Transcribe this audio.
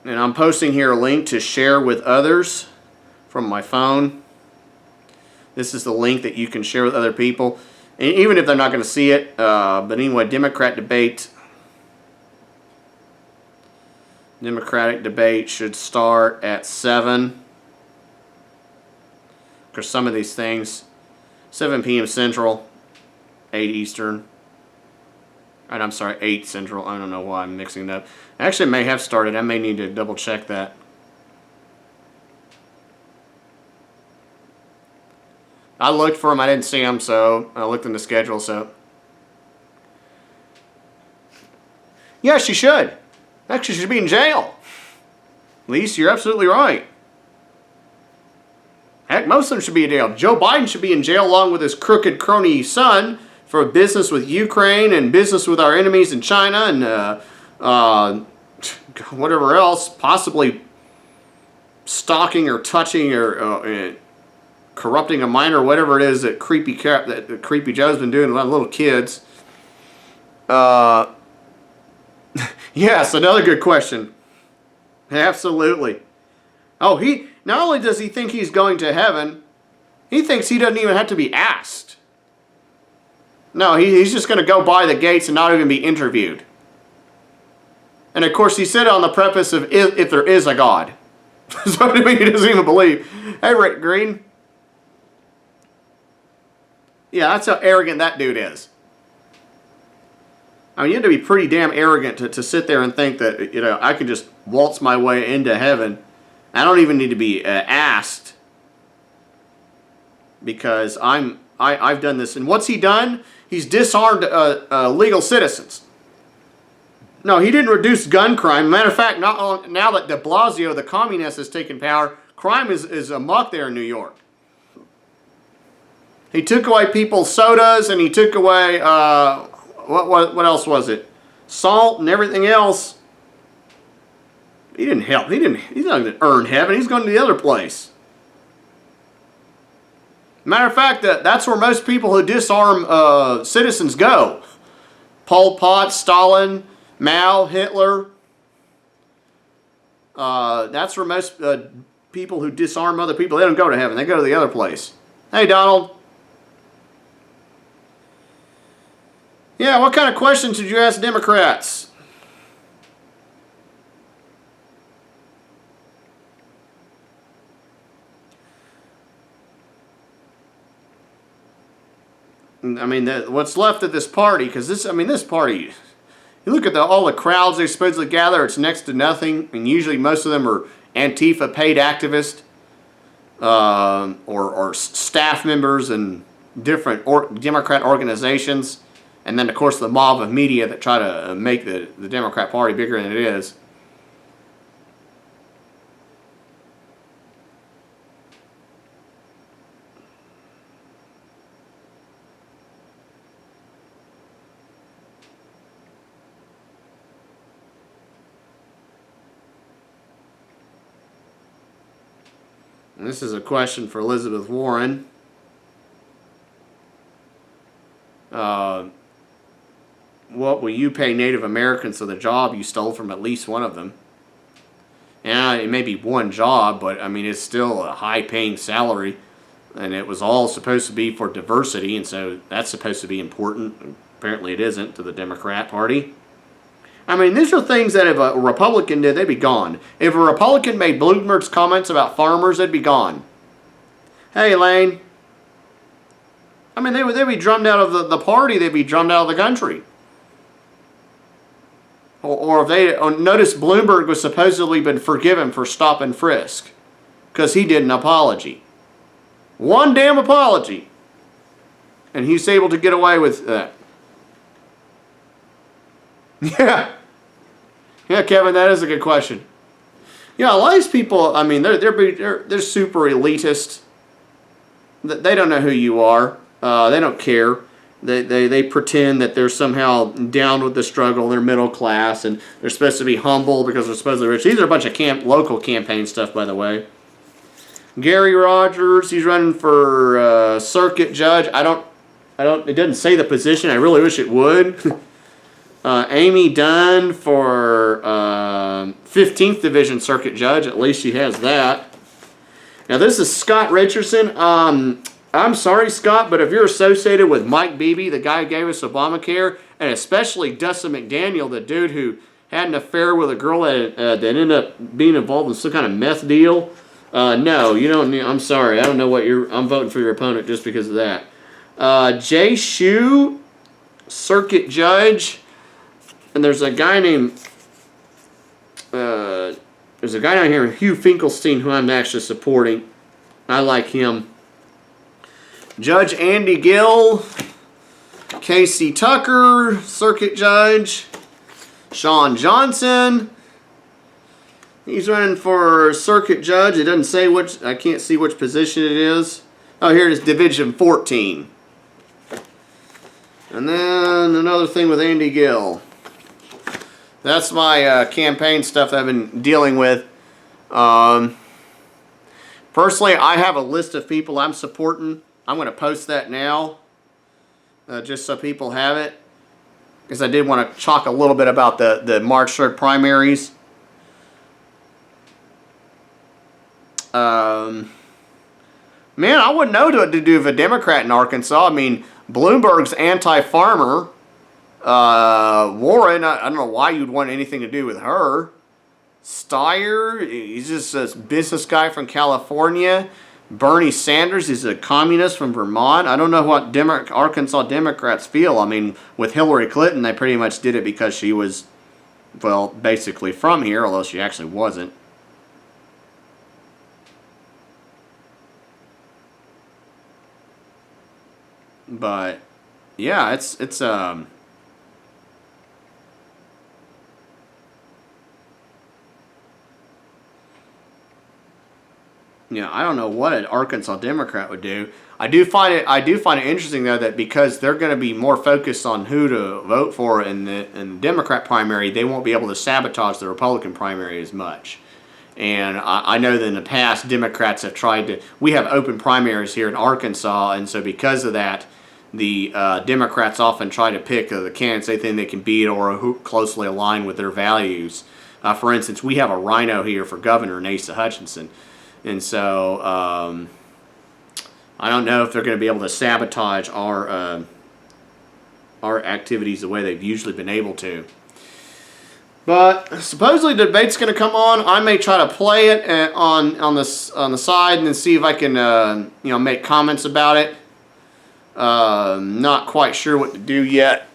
And I'm posting here a link to share with others from my phone. This is the link that you can share with other people, and even if they're not going to see it. But anyway, Democratic debate should start at 7. Because some of these things, 7 p.m. Central, 8 Eastern. And I'm sorry, 8 Central. I don't know why I'm mixing it up. Actually, it may have started. I may need to double check that. I looked for them. I didn't see them, so I looked in the schedule. So, yeah, she should. Actually, she should be in jail. Lise, you're absolutely right. Heck, most of them should be in jail. Joe Biden should be in jail along with his crooked crony son for business with Ukraine and business with our enemies in China and whatever else, possibly stalking or touching or corrupting a minor, whatever it is that creepy Joe's been doing with little kids. Yes, another good question. Absolutely. Oh, he not only does he think he's going to heaven, he thinks he doesn't even have to be asked. No, he's just going to go by the gates and not even be interviewed. And of course, he said it on the preface of if there is a God. So I mean, he doesn't even believe. Hey, Rick Green. Yeah, that's how arrogant that dude is. I mean, you have to be pretty damn arrogant to sit there and think that, you know, I can just waltz my way into heaven. I don't even need to be asked because I've done this. And what's he done? He's disarmed legal citizens. No, he didn't reduce gun crime. Matter of fact, now that de Blasio, the communist, has taken power, crime is amok there in New York. He took away people's sodas, and he took away, what else was it? Salt and everything else. He didn't help. He's not going to earn heaven. He's going to the other place. Matter of fact, that's where most people who disarm citizens go. Pol Pot, Stalin, Mao, Hitler. That's where most people who disarm other people, they don't go to heaven. They go to the other place. Hey, Donald. Yeah, what kind of questions did you ask Democrats? I mean, what's left of this party, because this party, you look at all the crowds they supposedly gather, it's next to nothing, and usually most of them are Antifa paid activists or staff members in different Democrat organizations. And then, of course, the mob of media that try to make the Democrat Party bigger than it is. And this is a question for Elizabeth Warren. What will you pay Native Americans for the job you stole from at least one of them? Yeah, it may be one job, but I mean, it's still a high-paying salary, and it was all supposed to be for diversity, and so that's supposed to be important. Apparently it isn't to the Democrat Party. I mean, these are things that if a Republican did, they'd be gone. If a Republican made Bloomberg's comments about farmers, they'd be gone. Hey, Elaine. I mean, they'd be drummed out of the party. They'd be drummed out of the country. Or if they notice Bloomberg was supposedly been forgiven for stop and frisk because he did an apology. One damn apology. And he's able to get away with that. Yeah. Yeah, Kevin, that is a good question. Yeah, a lot of these people, I mean, they're super elitist. They don't know who you are. They don't care. They pretend that they're somehow down with the struggle. They're middle class, and they're supposed to be humble because they're supposedly rich. These are a bunch of local campaign stuff, by the way. Gary Rogers, he's running for circuit judge. It doesn't say the position. I really wish it would. Amy Dunn for 15th Division Circuit Judge. At least she has that. Now this is Scott Richardson. I'm sorry, Scott, but if you're associated with Mike Beebe, the guy who gave us Obamacare, and especially Dustin McDaniel, the dude who had an affair with a girl that ended up being involved in some kind of meth deal, no, you don't need, I'm sorry. I don't know what I'm voting for your opponent just because of that. Jay Shue, Circuit Judge, and there's a guy named, there's a guy down here, Hugh Finkelstein, who I'm actually supporting. I like him. Judge Andy Gill, Casey Tucker, Circuit Judge, Sean Johnson. He's running for Circuit Judge. It doesn't say which, I can't see which position it is. Oh, here it is, Division 14. And then another thing with Andy Gill. That's my campaign stuff that I've been dealing with. Personally, I have a list of people I'm supporting. I'm going to post that now, just so people have it. Because I did want to talk a little bit about the March 3rd primaries. Man, I wouldn't know what to do with a Democrat in Arkansas. I mean, Bloomberg's anti-farmer. Warren, I don't know why you'd want anything to do with her. Steyer, he's just a business guy from California. Bernie Sanders, he's a communist from Vermont. I don't know what Arkansas Democrats feel. I mean, with Hillary Clinton, they pretty much did it because she was, well, basically from here, although she actually wasn't. But, yeah, it's you know, I don't know what an Arkansas Democrat would do. I do find it interesting though that because they're going to be more focused on who to vote for in the Democrat primary, they won't be able to sabotage the Republican primary as much. And I know that in the past, Democrats have tried to. We have open primaries here in Arkansas, and so because of that, the Democrats often try to pick the candidates they think they can beat or who closely align with their values. For instance, we have a rhino here for governor, Asa Hutchinson. And so, I don't know if they're going to be able to sabotage our activities the way they've usually been able to. But supposedly the debate's going to come on. I may try to play it on the side and then see if I can make comments about it. Not quite sure what to do yet.